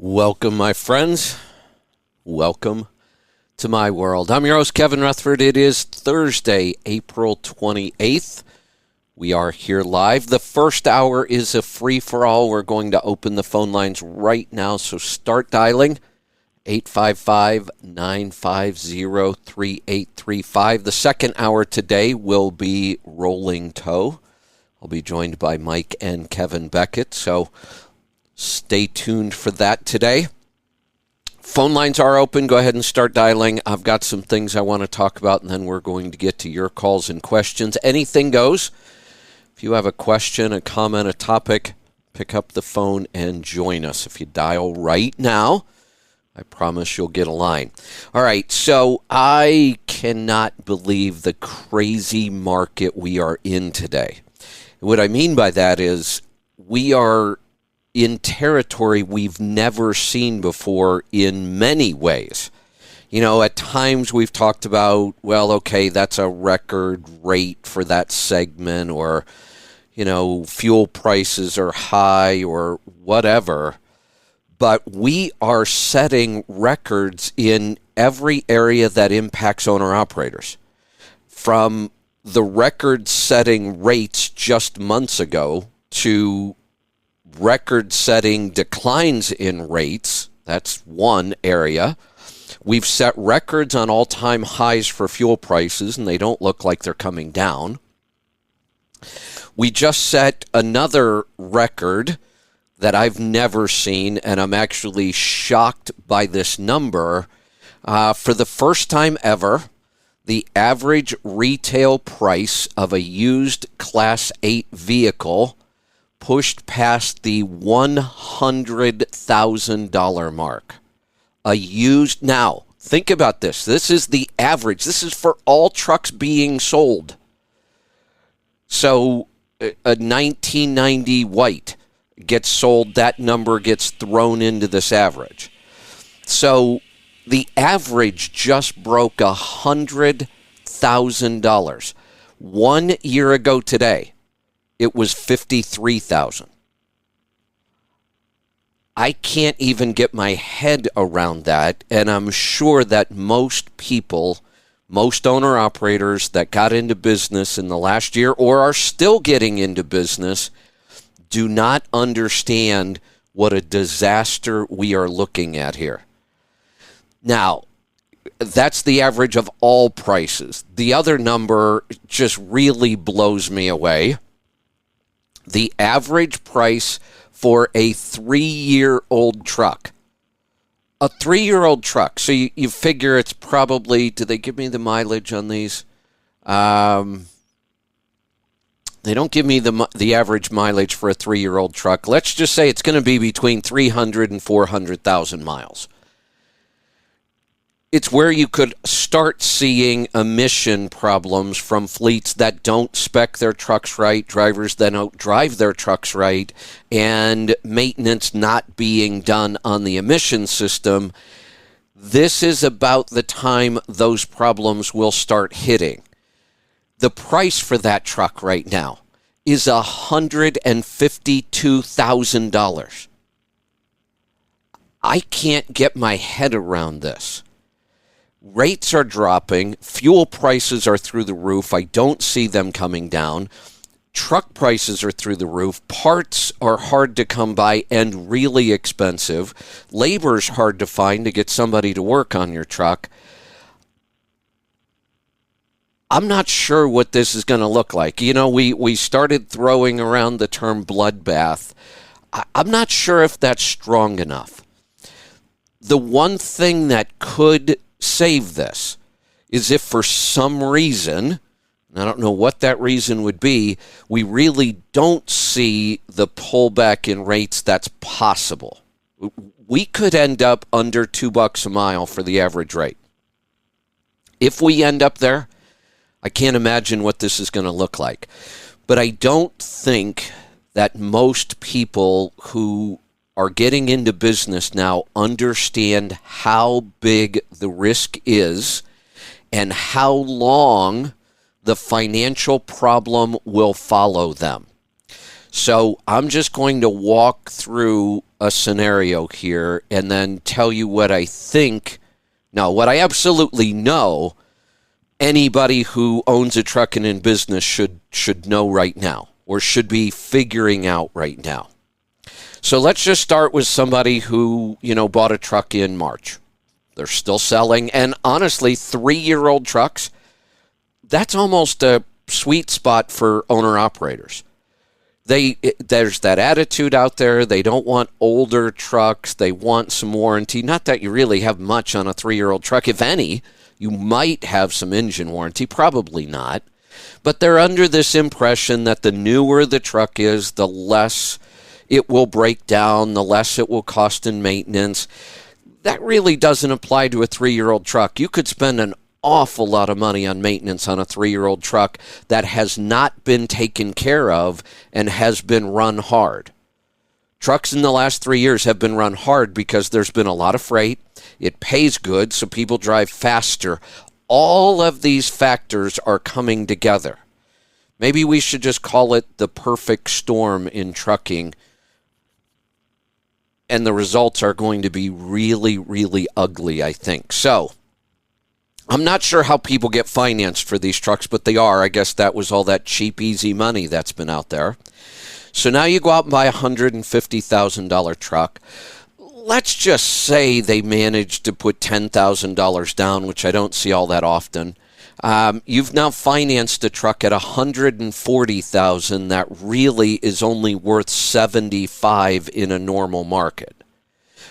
Welcome, my friends. Welcome to my world. I'm your host, Kevin Rutherford. It is Thursday, April 28th. We are here live. The first hour is a free-for-all. We're going to open the phone lines right now, so start dialing 855-950-3835. The second hour today will be Rolling Toe. I'll be joined by Mike and Kevin Beckett, so stay tuned for that today. Phone lines are open. Go ahead and start dialing. I've got some things I want to talk about, and then we're going to get to your calls and questions. Anything goes. If you have a question, a comment, a topic, pick up the phone and join us. If you dial right now, I promise you'll get a line. All right, so I cannot believe the crazy market we are in today. What I mean by that is we are in territory we've never seen before in many ways. You know, at times we've talked about, well, okay, that's a record rate for that segment, or, you know, fuel prices are high or whatever. But we are setting records in every area that impacts owner-operators. From the record-setting rates just months ago to record-setting declines in rates. That's one area. We've set records on all-time highs for fuel prices, and they don't look like they're coming down. We just set another record that I've never seen, and I'm actually shocked by this number. For the first time ever, the average retail price of a used Class 8 vehicle pushed past the $100,000 mark. Now, think about this. This is the average. This is for all trucks being sold. So a 1990 white gets sold, that number gets thrown into this average. So the average just broke $100,000. 1 year ago today, it was $53,000. I can't even get my head around that, and I'm sure that most people, most owner-operators that got into business in the last year or are still getting into business do not understand what a disaster we are looking at here. Now, that's the average of all prices. The other number just really blows me away. The average price for a 3-year-old truck. A 3-year-old truck. So you figure it's probably, did they give me the mileage on these? They don't give me the average mileage for a 3-year-old truck. Let's just say it's going to be between 300 and 400,000 miles. It's where you could start seeing emission problems from fleets that don't spec their trucks right, drivers that don't drive their trucks right, and maintenance not being done on the emission system. This is about the time those problems will start hitting. The price for that truck right now is $152,000. I can't get my head around this. Rates are dropping. Fuel prices are through the roof. I don't see them coming down. Truck prices are through the roof. Parts are hard to come by and really expensive. Labor's hard to find to get somebody to work on your truck. I'm not sure what this is going to look like. You know, we started throwing around the term bloodbath. I'm not sure if that's strong enough. The one thing that could save this is if for some reason, and I don't know what that reason would be, we really don't see the pullback in rates that's possible. We could end up under $2 a mile for the average rate. If we end up there, I can't imagine what this is going to look like. But I don't think that most people who are getting into business now understand how big the risk is and how long the financial problem will follow them. So I'm just going to walk through a scenario here and then tell you what I think. No, what I absolutely know anybody who owns a truck and in business should know right now, or should be figuring out right now. So let's just start with somebody who, bought a truck in March. They're still selling, and honestly, 3-year-old trucks, that's almost a sweet spot for owner-operators. There's that attitude out there. They don't want older trucks. They want some warranty. Not that you really have much on a 3-year-old truck. If any, you might have some engine warranty. Probably not. But they're under this impression that the newer the truck is, the less it will break down, the less it will cost in maintenance. That really doesn't apply to a 3-year-old truck. You could spend an awful lot of money on maintenance on a 3-year-old truck that has not been taken care of and has been run hard. Trucks in the last 3 years have been run hard because there's been a lot of freight. It pays good, so people drive faster. All of these factors are coming together. Maybe we should just call it the perfect storm in trucking, and the results are going to be really, really ugly, I think. So I'm not sure how people get financed for these trucks, but they are. I guess that was all that cheap, easy money that's been out there. So now you go out and buy a $150,000 truck. Let's just say they managed to put $10,000 down, which I don't see all that often. You've now financed a truck at $140,000 that really is only worth $75,000 in a normal market,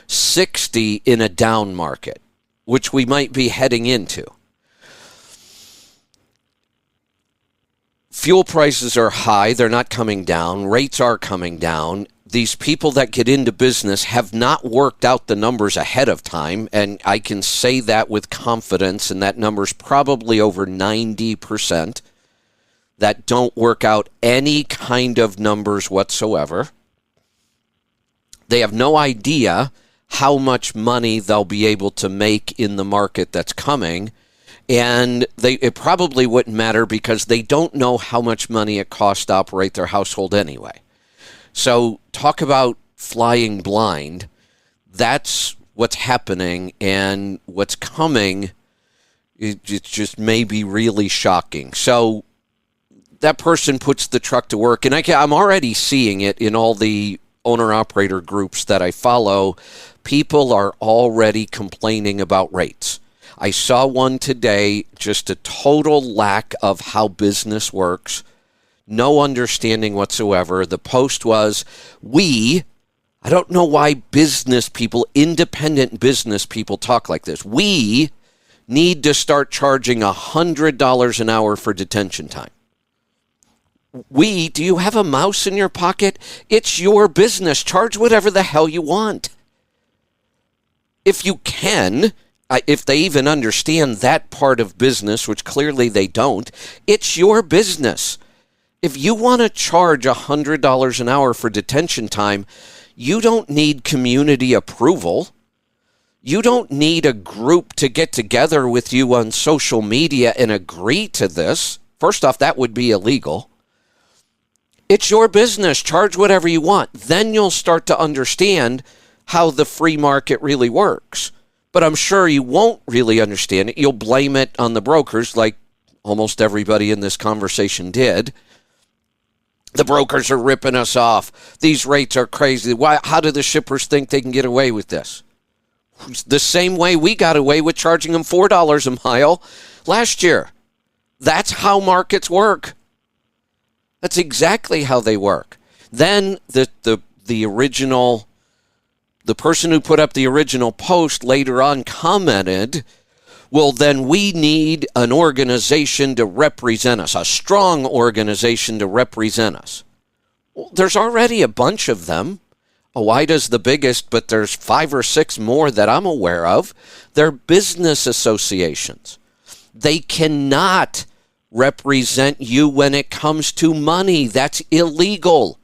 $60,000 in a down market, which we might be heading into. Fuel prices are high. They're not coming down. Rates are coming down. These people that get into business have not worked out the numbers ahead of time, and I can say that with confidence, and that number's probably over 90% that don't work out any kind of numbers whatsoever. They have no idea how much money they'll be able to make in the market that's coming. And it probably wouldn't matter because they don't know how much money it costs to operate their household anyway. So talk about flying blind. That's what's happening, and what's coming, it just may be really shocking. So that person puts the truck to work, and I'm already seeing it in all the owner-operator groups that I follow. People are already complaining about rates. I saw one today, just a total lack of how business works, no understanding whatsoever. The post was, I don't know why business people, independent business people talk like this. We need to start charging $100 an hour for detention time. Do you have a mouse in your pocket? It's your business. Charge whatever the hell you want. If you can, if they even understand that part of business, which clearly they don't, it's your business. If you want to charge $100 an hour for detention time, you don't need community approval. You don't need a group to get together with you on social media and agree to this. First off, that would be illegal. It's your business. Charge whatever you want. Then you'll start to understand how the free market really works. But I'm sure you won't really understand it. You'll blame it on the brokers, like almost everybody in this conversation did. The brokers are ripping us off. These rates are crazy. How do the shippers think they can get away with this? The same way we got away with charging them $4 a mile last year. That's how markets work. That's exactly how they work. Then the original, the person who put up the original post later on commented, well, then we need an organization to represent us, a strong organization to represent us. Well, there's already a bunch of them. OOIDA's the biggest, but there's 5 or 6 more that I'm aware of. They're business associations. They cannot represent you when it comes to money. That's illegal.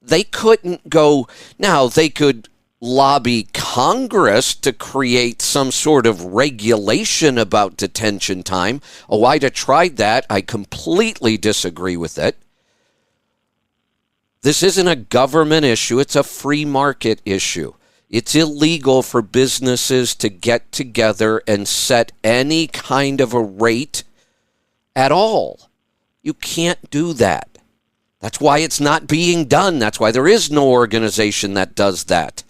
They couldn't go, now they could lobby Congress to create some sort of regulation about detention time. OOIDA tried that. I completely disagree with it. This isn't a government issue. It's a free market issue. It's illegal for businesses to get together and set any kind of a rate at all. You can't do that. That's why it's not being done. That's why there is no organization that does that.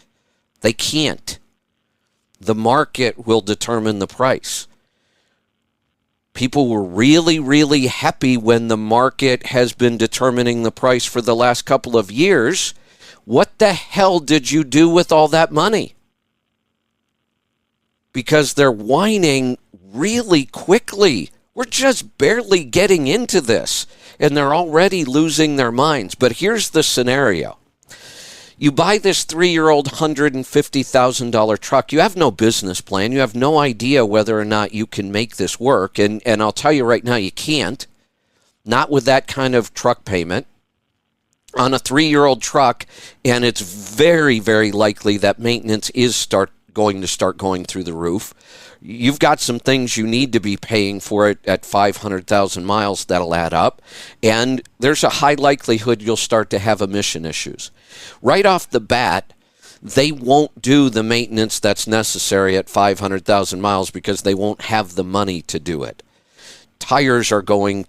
They can't. The market will determine the price. People were really, really happy when the market has been determining the price for the last couple of years. What the hell did you do with all that money? Because they're whining really quickly. We're just barely getting into this, and they're already losing their minds. But here's the scenario. You buy this 3-year-old $150,000 truck. You have no business plan. You have no idea whether or not you can make this work. And I'll tell you right now, you can't. Not with that kind of truck payment on a 3-year-old truck. And it's very, very likely that maintenance is going to start going through the roof. You've got some things you need to be paying for it at 500,000 miles that'll add up. And there's a high likelihood you'll start to have emission issues. Right off the bat, they won't do the maintenance that's necessary at 500,000 miles because they won't have the money to do it. Tires are going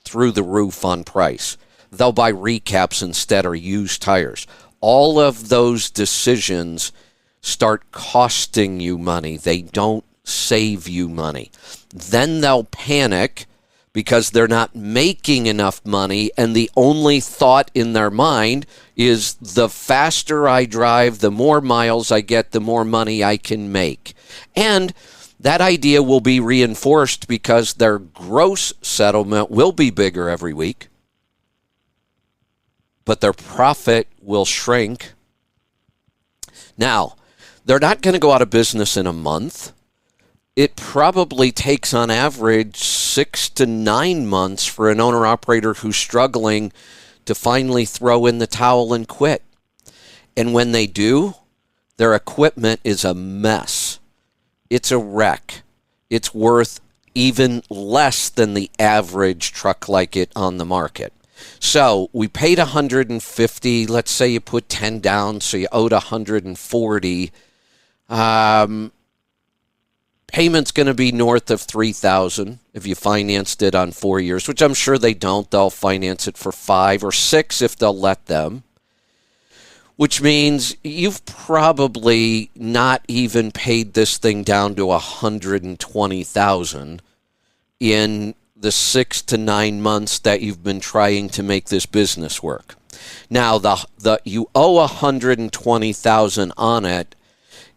through the roof on price. They'll buy recaps instead or used tires. All of those decisions start costing you money. They don't save you money. Then they'll panic because they're not making enough money, and the only thought in their mind is the faster I drive, the more miles I get, the more money I can make. And that idea will be reinforced because their gross settlement will be bigger every week, but their profit will shrink. Now, they're not going to go out of business in a month. It probably takes on average 6 to 9 months for an owner-operator who's struggling to finally throw in the towel and quit. And when they do, their equipment is a mess. It's a wreck. It's worth even less than the average truck like it on the market. So we paid $150. Let's say you put 10 down, so you owed $140. Payment's going to be north of $3,000 if you financed it on 4 years, which I'm sure they don't. They'll finance it for 5 or 6 if they'll let them, which means you've probably not even paid this thing down to $120,000 in the 6 to 9 months that you've been trying to make this business work. Now, you owe $120,000 on it.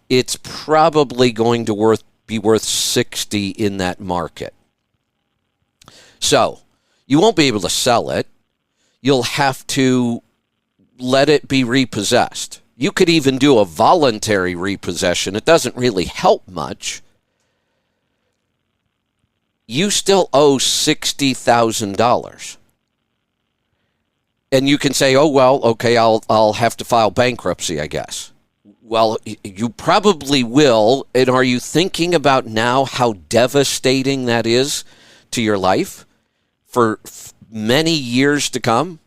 It's probably going to be worth $60 in that market. So you won't be able to sell it. You'll have to let it be repossessed. You could even do a voluntary repossession. It doesn't really help much. You still owe $60,000. And you can say, oh, well, okay, I'll have to file bankruptcy, I guess. Well, you probably will. And are you thinking about now how devastating that is to your life for many years to come?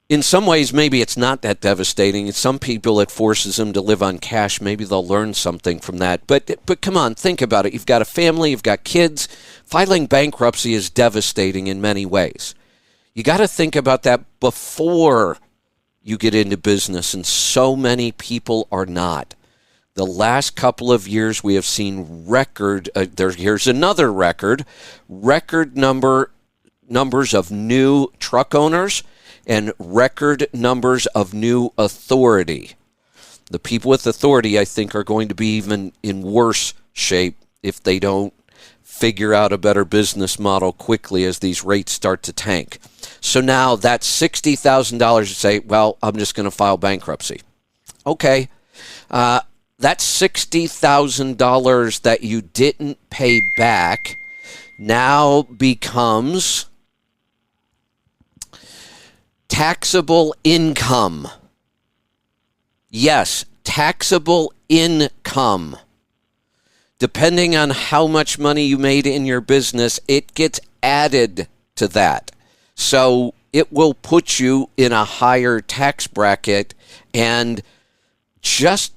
In some ways, maybe it's not that devastating. In some people, it forces them to live on cash. Maybe they'll learn something from that. But come on, think about it. You've got a family, you've got kids. Filing bankruptcy is devastating in many ways. You got to think about that before you get into business, and so many people are not. The last couple of years, we have seen here's another record numbers of new truck owners and record numbers of new authority. The people with authority, I think, are going to be even in worse shape if they don't figure out a better business model quickly as these rates start to tank. So now that's $60,000 to say, well, I'm just going to file bankruptcy. Okay. That $60,000 that you didn't pay back now becomes taxable income. Yes, taxable income. Depending on how much money you made in your business, it gets added to that. So it will put you in a higher tax bracket, and just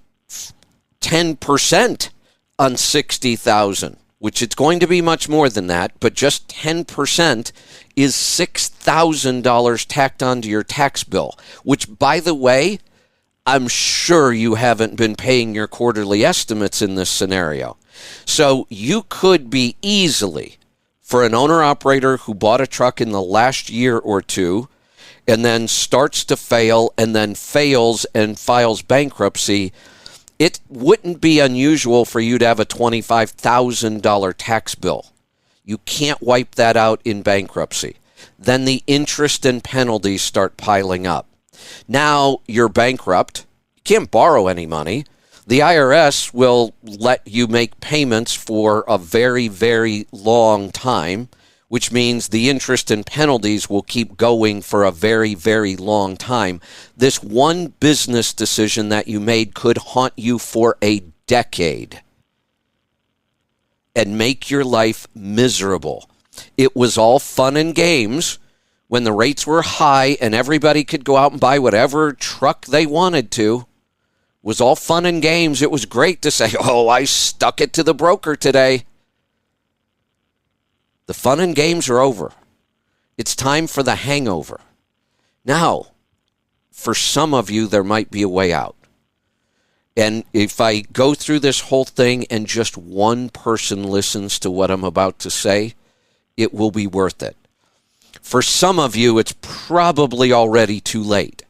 10% on 60,000, which it's going to be much more than that, but just 10% is $6,000 tacked onto your tax bill, which, by the way, I'm sure you haven't been paying your quarterly estimates in this scenario. So you could be easily, for an owner-operator who bought a truck in the last year or two and then starts to fail and then fails and files bankruptcy, it wouldn't be unusual for you to have a $25,000 tax bill. You can't wipe that out in bankruptcy. Then the interest and penalties start piling up. Now you're bankrupt. You can't borrow any money. The IRS will let you make payments for a very, very long time, which means the interest and penalties will keep going for a very, very long time. This one business decision that you made could haunt you for a decade and make your life miserable. It was all fun and games when the rates were high and everybody could go out and buy whatever truck they wanted to. It was all fun and games. It was great to say, oh, I stuck it to the broker today. The fun and games are over. It's time for the hangover. Now, for some of you, there might be a way out. And if I go through this whole thing and just one person listens to what I'm about to say, it will be worth it. For some of you, it's probably already too late.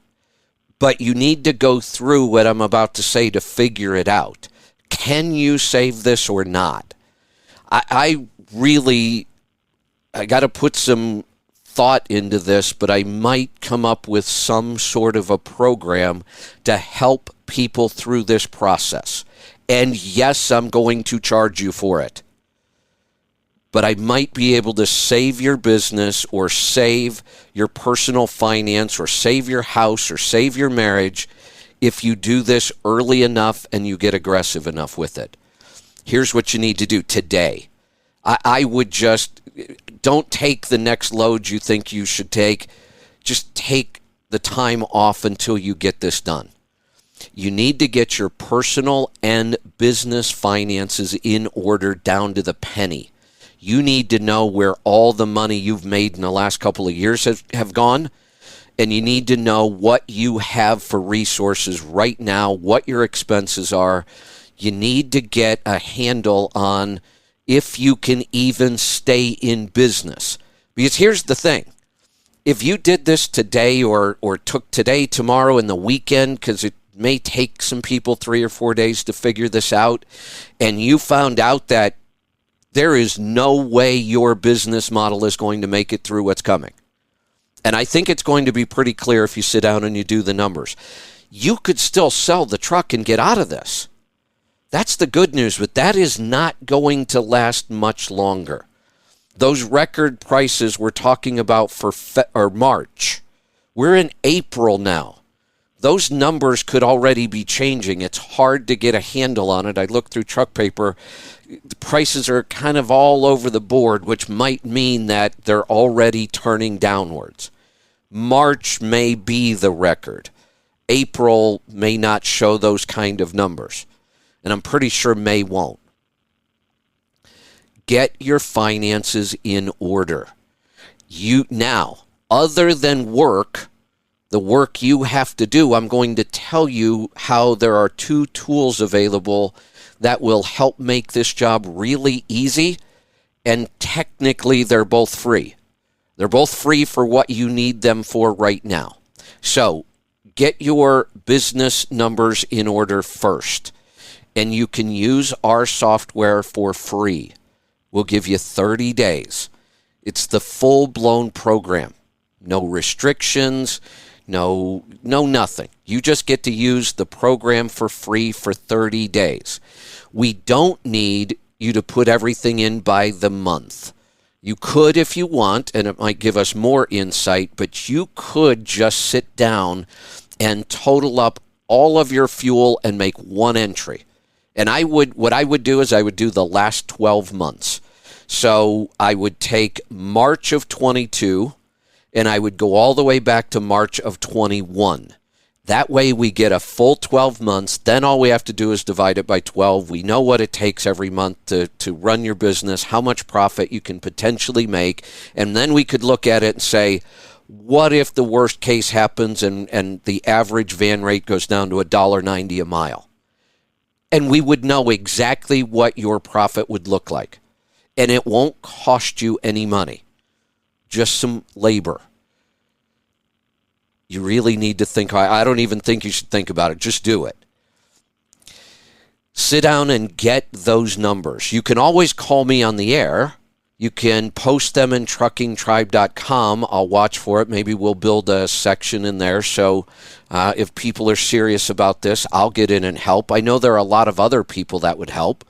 But you need to go through what I'm about to say to figure it out. Can you save this or not? I got to put some thought into this, but I might come up with some sort of a program to help people through this process. And yes, I'm going to charge you for it. But I might be able to save your business or save your personal finance or save your house or save your marriage if you do this early enough and you get aggressive enough with it. Here's what you need to do today. I would just, don't take the next load you think you should take. Just take the time off until you get this done. You need to get your personal and business finances in order down to the penny. You need to know where all the money you've made in the last couple of years have gone, and you need to know what you have for resources right now, what your expenses are. You need to get a handle on if you can even stay in business. Because here's the thing. If you did this today or took today, tomorrow, and the weekend, because it may take some people 3 or 4 days to figure this out, and you found out that there is no way your business model is going to make it through what's coming. And I think it's going to be pretty clear if you sit down and you do the numbers. You could still sell the truck and get out of this. That's the good news, but that is not going to last much longer. Those record prices we're talking about for March, we're in April now. Those numbers could already be changing. It's hard to get a handle on it. I looked through truck paper. The prices are kind of all over the board, which might mean that they're already turning downwards. March may be the record. April may not show those kind of numbers. And I'm pretty sure May won't. Get your finances in order. Now, other than work, the work you have to do, I'm going to tell you how there are 2 tools available that will help make this job really easy, and technically they're both free. They're both free for what you need them for right now. So get your business numbers in order first, and you can use our software for free. We'll give you 30 days. It's the full-blown program. No restrictions, no nothing. You just get to use the program for free for 30 days. We don't need you to put everything in by the month. You could if you want, and it might give us more insight, but you could just sit down and total up all of your fuel and make one entry. And what I would do is I would do the last 12 months. So I would take March of 22, and I would go all the way back to March of 21. That way we get a full 12 months. Then all we have to do is divide it by 12. We know what it takes every month to run your business, how much profit you can potentially make. And then we could look at it and say, what if the worst case happens and the average van rate goes down to $1.90 a mile? And we would know exactly what your profit would look like. And it won't cost you any money, just some labor. You really need to think. I don't even think you should think about it. Just do it. Sit down and get those numbers. You can always call me on the air. You can post them in truckingtribe.com. I'll watch for it. Maybe we'll build a section in there. So if people are serious about this, I'll get in and help. I know there are a lot of other people that would help.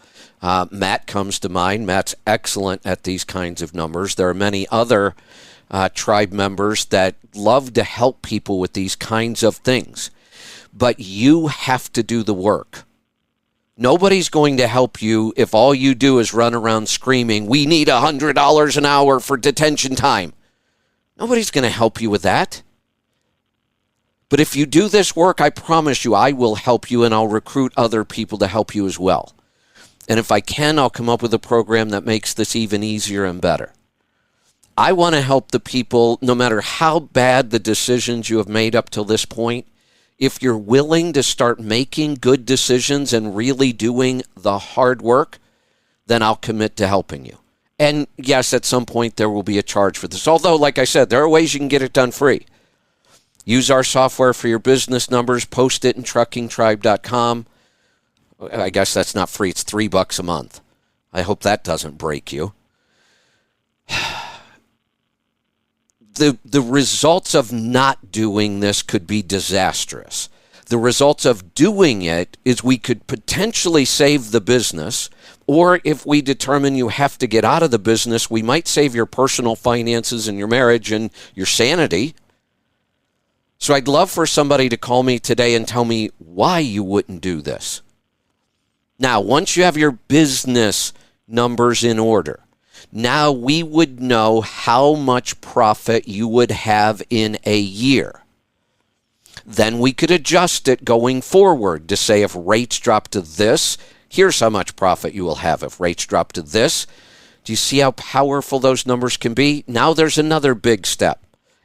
Matt comes to mind. Matt's excellent at these kinds of numbers. There are many other tribe members that love to help people with these kinds of things. But you have to do the work. Nobody's going to help you if all you do is run around screaming, we need $100 an hour for detention time. Nobody's going to help you with that. But if you do this work, I promise you I will help you, and I'll recruit other people to help you as well. And if I can, I'll come up with a program that makes this even easier and better. I want to help the people, no matter how bad the decisions you have made up till this point. If you're willing to start making good decisions and really doing the hard work, then I'll commit to helping you. And yes, at some point there will be a charge for this. Although, like I said, there are ways you can get it done free. Use our software for your business numbers. Post it in truckingtribe.com. I guess that's not free. It's $3 a month. I hope that doesn't break you. The results of not doing this could be disastrous. The results of doing it is we could potentially save the business, or if we determine you have to get out of the business, we might save your personal finances and your marriage and your sanity. So I'd love for somebody to call me today and tell me why you wouldn't do this. Now, once you have your business numbers in order, now we would know how much profit you would have in a year. Then we could adjust it going forward to say if rates drop to this, here's how much profit you will have. If rates drop to this, do you see how powerful those numbers can be? Now there's another big step.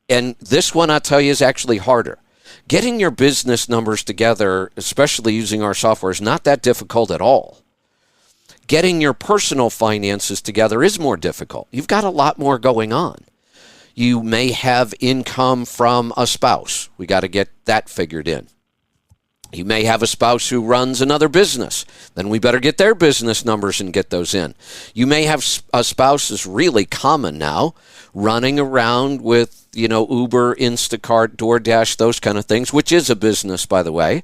And this one, I'll tell you, is actually harder. Getting your business numbers together, especially using our software, is not that difficult at all. Getting your personal finances together is more difficult. You've got a lot more going on. You may have income from a spouse. We got to get that figured in. You may have a spouse who runs another business. Then we better get their business numbers and get those in. You may have a spouse that's really common now, running around with, Uber, Instacart, DoorDash, those kind of things, which is a business, by the way.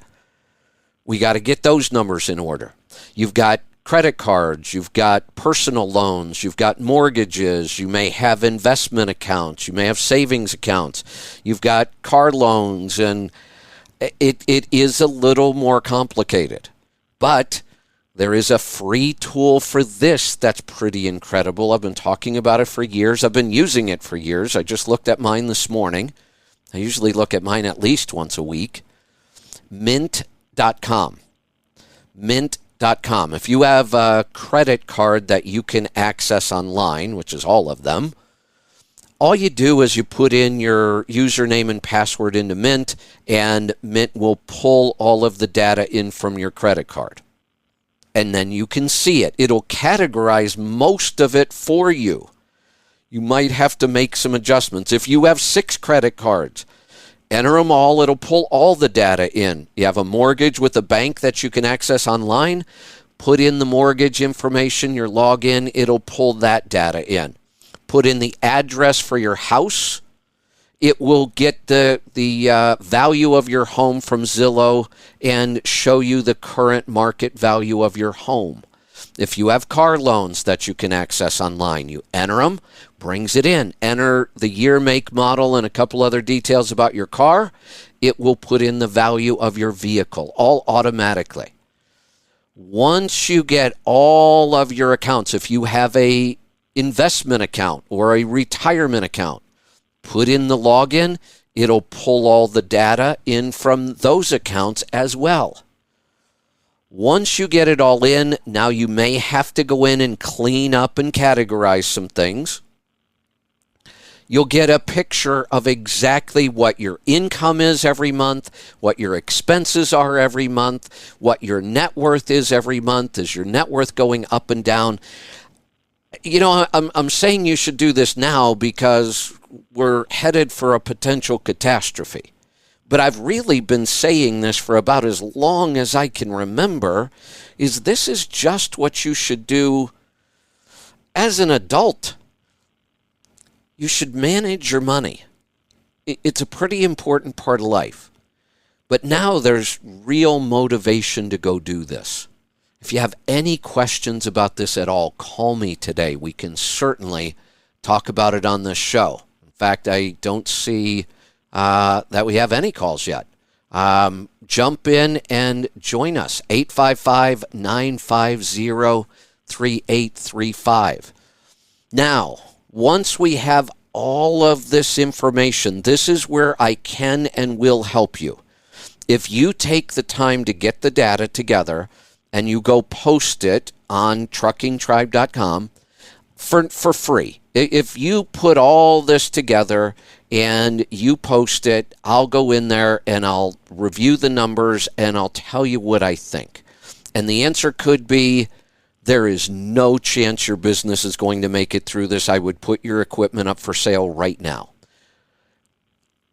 We got to get those numbers in order. You've got credit cards, you've got personal loans, you've got mortgages, you may have investment accounts, you may have savings accounts, you've got car loans, and it is a little more complicated. But there is a free tool for this that's pretty incredible. I've been talking about it for years. I've been using it for years. I just looked at mine this morning. I usually look at mine at least once a week. Mint.com. Mint.com. If you have a credit card that you can access online, which is all of them, all you do is you put in your username and password into Mint, and Mint will pull all of the data in from your credit card. And then you can see it. It'll categorize most of it for you. You might have to make some adjustments. If you have 6 credit cards, enter them all. It'll pull all the data in. You have a mortgage with a bank that you can access online. Put in the mortgage information, your login. It'll pull that data in. Put in the address for your house. It will get the value of your home from Zillow and show you the current market value of your home. If you have car loans that you can access online, you enter them, brings it in. Enter the year, make, model, and a couple other details about your car. It will put in the value of your vehicle, all automatically. Once you get all of your accounts, if you have a investment account or a retirement account, put in the login, it'll pull all the data in from those accounts as well. Once you get it all in, now you may have to go in and clean up and categorize some things. You'll get a picture of exactly what your income is every month, what your expenses are every month, what your net worth is every month. Is your net worth going up and down? You know, I'm saying you should do this now because we're headed for a potential catastrophe. But I've really been saying this for about as long as I can remember, is this is just what you should do as an adult. You should manage your money. It's a pretty important part of life. But now there's real motivation to go do this. If you have any questions about this at all, call me today. We can certainly talk about it on this show. In fact, I don't see that we have any calls yet. Jump in and join us. 855-950-3835. Now, once we have all of this information, this is where I can and will help you. If you take the time to get the data together and you go post it on truckingtribe.com for free. If you put all this together and you post it, I'll go in there and I'll review the numbers and I'll tell you what I think. And the answer could be, there is no chance your business is going to make it through this. I would put your equipment up for sale right now.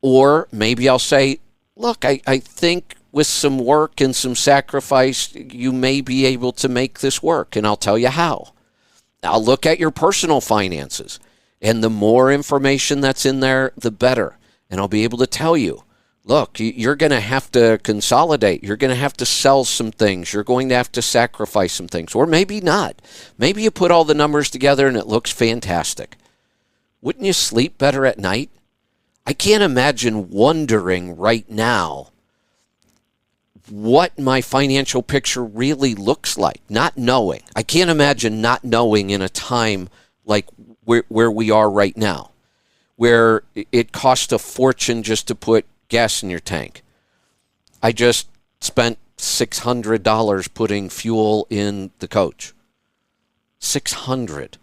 Or maybe I'll say, look, I think with some work and some sacrifice, you may be able to make this work, and I'll tell you how. I'll look at your personal finances, and the more information that's in there, the better. And I'll be able to tell you, look, you're going to have to consolidate. You're going to have to sell some things. You're going to have to sacrifice some things. Or maybe not. Maybe you put all the numbers together and it looks fantastic. Wouldn't you sleep better at night? I can't imagine wondering right now what my financial picture really looks like, not knowing. I can't imagine not knowing in a time like where we are right now, where it costs a fortune just to put gas in your tank. I just spent $600 putting fuel in the coach. $600.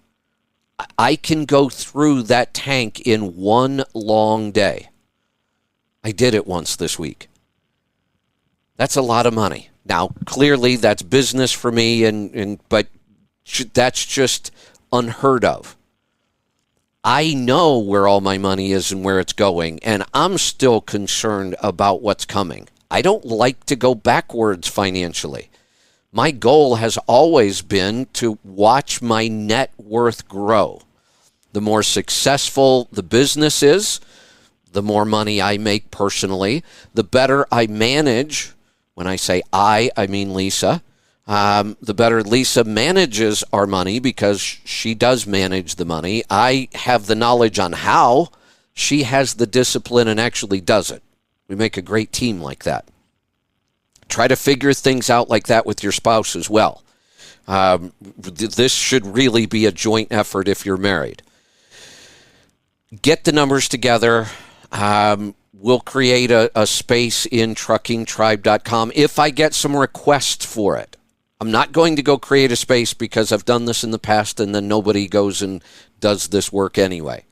I can go through that tank in one long day. I did it once this week. That's a lot of money. Now, clearly that's business for me, but that's just unheard of. I know where all my money is and where it's going, and I'm still concerned about what's coming. I don't like to go backwards financially. My goal has always been to watch my net worth grow. The more successful the business is, the more money I make personally, the better I manage. When I say I mean Lisa. The better Lisa manages our money because she does manage the money. I have the knowledge on how. She has the discipline and actually does it. We make a great team like that. Try to figure things out like that with your spouse as well. This should really be a joint effort if you're married. Get the numbers together. We'll create a space in truckingtribe.com if I get some requests for it. I'm not going to go create a space because I've done this in the past and then nobody goes and does this work anyway.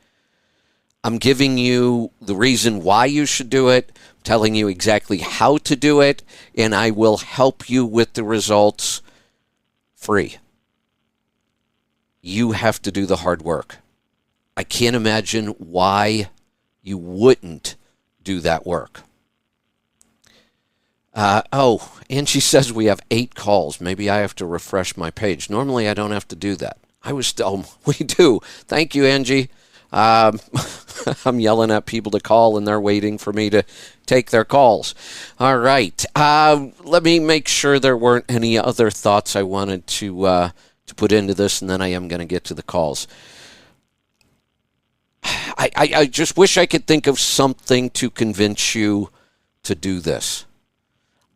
I'm giving you the reason why you should do it, telling you exactly how to do it, and I will help you with the results free. You have to do the hard work. I can't imagine why you wouldn't do that work. And she says we have 8 calls. Maybe I have to refresh my page. Normally I don't have to do that. We do. Thank you, Angie. I'm yelling at people to call and they're waiting for me to take their calls. All right. Let me make sure there weren't any other thoughts I wanted to put into this, and then I am going to get to the calls. I just wish I could think of something to convince you to do this.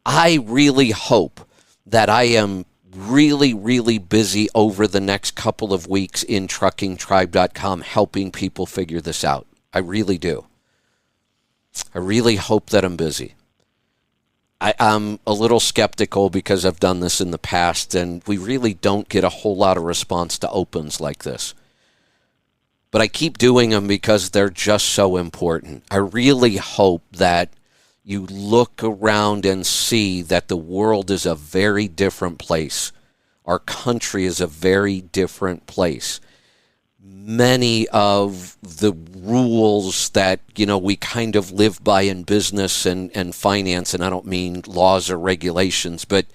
I really hope that I am really, really busy over the next couple of weeks in truckingtribe.com helping people figure this out. I really do. I really hope that I'm busy. I'm a little skeptical because I've done this in the past, and we really don't get a whole lot of response to opens like this. But I keep doing them because they're just so important. I really hope that you look around and see that the world is a very different place. Our country is a very different place. Many of the rules that, we kind of live by in business and finance, and I don't mean laws or regulations, but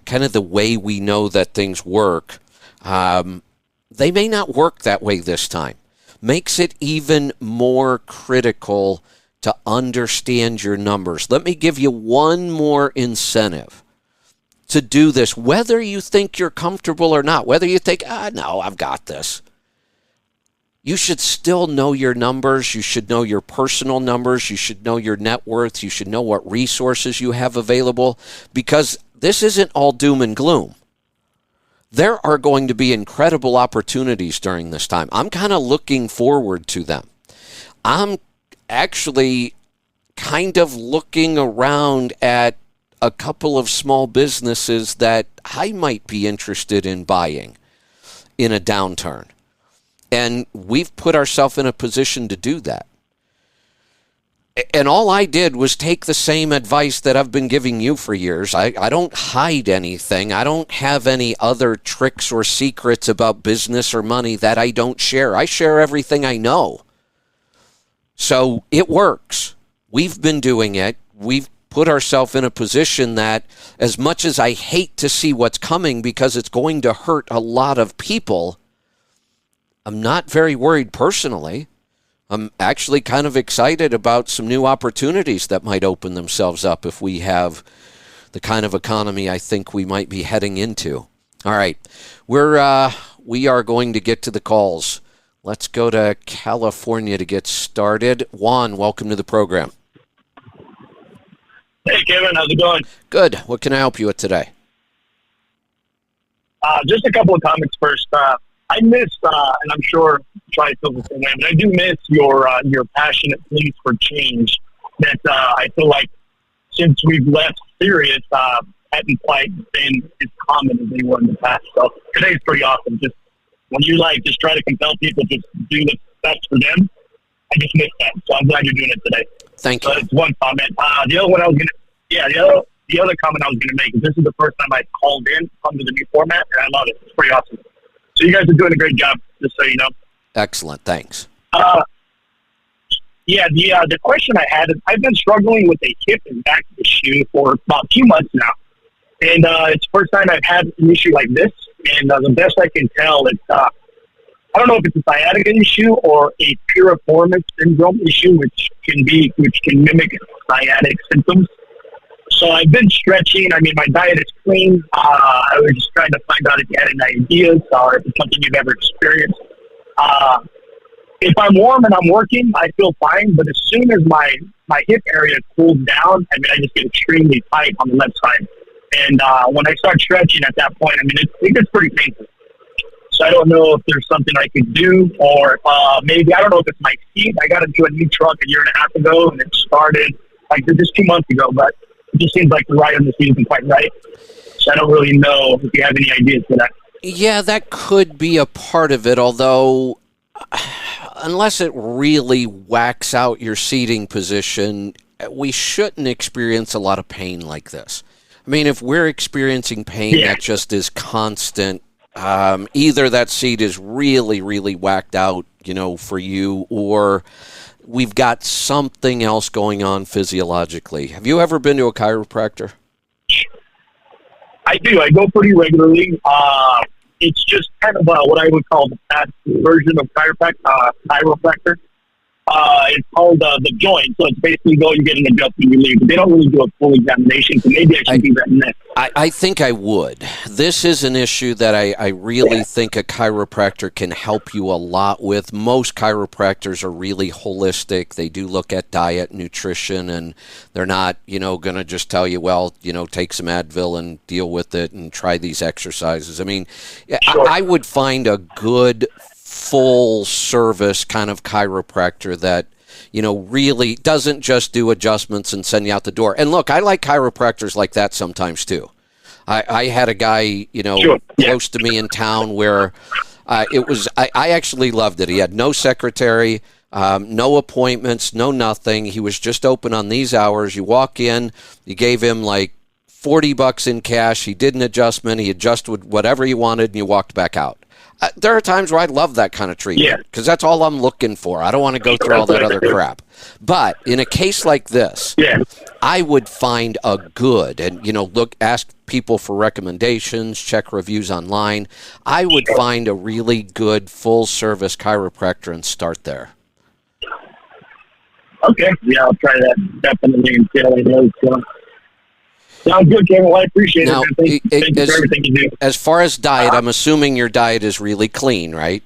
kind of the way we know that things work, they may not work that way this time. Makes it even more critical to understand your numbers. Let me give you one more incentive to do this, whether you think you're comfortable or not, whether you think, no, I've got this. You should still know your numbers. You should know your personal numbers. You should know your net worth. You should know what resources you have available, because this isn't all doom and gloom. There are going to be incredible opportunities during this time. I'm kind of looking forward to them. I'm actually kind of looking around at a couple of small businesses that I might be interested in buying in a downturn. And we've put ourselves in a position to do that. And all I did was take the same advice that I've been giving you for years. I don't hide anything. I don't have any other tricks or secrets about business or money that I don't share. I share everything I know. So it works. We've been doing it. We've put ourselves in a position that, as much as I hate to see what's coming because it's going to hurt a lot of people, I'm not very worried personally. I'm actually kind of excited about some new opportunities that might open themselves up if we have the kind of economy I think we might be heading into. All right, we are going to get to the calls. Let's go to California to get started. Juan, welcome to the program. Hey, Kevin, how's it going? Good. What can I help you with today? Just a couple of comments first. I missed, and I'm sure try to feel the same way, but I do miss your passionate pleas for change that I feel like since we've left Sirius, hadn't quite been as common as they were in the past. So today's pretty awesome. Just when you just try to compel people to do what's best for them, I just missed that. So I'm glad you're doing it today. Thank you. It's one comment. The other one the other comment I was gonna make is this is the first time I called in under the new format, and I love it. It's pretty awesome. So you guys are doing a great job, just so you know. Excellent. Thanks. The question I had is I've been struggling with a hip and back issue for about 2 months now. And it's the first time I've had an issue like this. And the best I can tell, it's I don't know if it's a sciatica issue or a piriformis syndrome issue, which can mimic sciatic symptoms. So I've been stretching. I mean, my diet is clean. I was just trying to find out if you had any ideas or if it's something you've ever experienced. If I'm warm and I'm working, I feel fine. But as soon as my hip area cools down, I just get extremely tight on the left side. And when I start stretching at that point, it gets pretty painful. So I don't know if there's something I could do, or maybe, I don't know if it's my seat. I got a new truck a year and a half ago, and it started just 2 months ago, but it just seems like the ride on the seat isn't quite right. So I don't really know if you have any ideas for that. Yeah, that could be a part of it, although unless it really whacks out your seating position, we shouldn't experience a lot of pain like this. I mean, if we're experiencing pain that just is constant, either that seat is really, really whacked out, for you, or we've got something else going on physiologically. Have you ever been to a chiropractor? I do. I go pretty regularly. It's just kind of what I would call the fast version of chiropractor. It's called The Joint. So it's basically you get an adjustment, you leave. But they don't really do a full examination, so maybe I should do that next. I think I would. This is an issue that I really think a chiropractor can help you a lot with. Most chiropractors are really holistic. They do look at diet, nutrition, and they're not, going to just tell you, well, take some Advil and deal with it and try these exercises. I mean, sure. I would find a good full service kind of chiropractor that really doesn't just do adjustments and send you out the door. And look, I like chiropractors like that sometimes too. I had a guy, close to me in town where I actually loved it. He had no secretary, no appointments, no nothing. He was just open on these hours. You walk in, you gave him like $40 in cash. He did an adjustment. He adjusted whatever he wanted, and you walked back out. There are times where I love that kind of treatment because that's all I'm looking for. I don't want to go through all that other crap. But in a case like this, I would find a good and, ask people for recommendations, check reviews online. I would find a really good full-service chiropractor and start there. Okay. Yeah, I'll try that definitely and see how it goes. Sounds good, Kevin. Well, I appreciate it. Thank you for everything you do. As far as diet, I'm assuming your diet is really clean, right?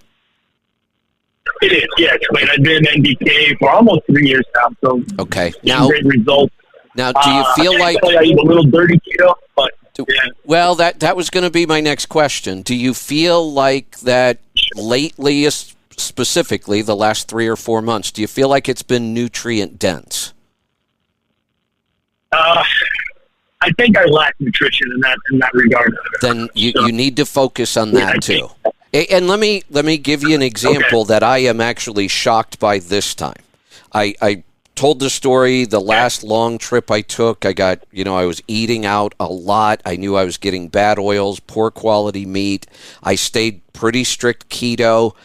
It is, yeah. I've been NDK for almost 3 years now, so okay. Now, great results. Now, do you feel like I eat a little dirty keto, but yeah. Well, that was going to be my next question. Do you feel like that lately, specifically the last 3 or 4 months, do you feel like it's been nutrient dense? I think I lack nutrition in that regard. Then you need to focus on that too. And let me give you an example that I am actually shocked by this time. I told the story the last long trip I took. I was eating out a lot. I knew I was getting bad oils, poor quality meat. I stayed pretty strict keto.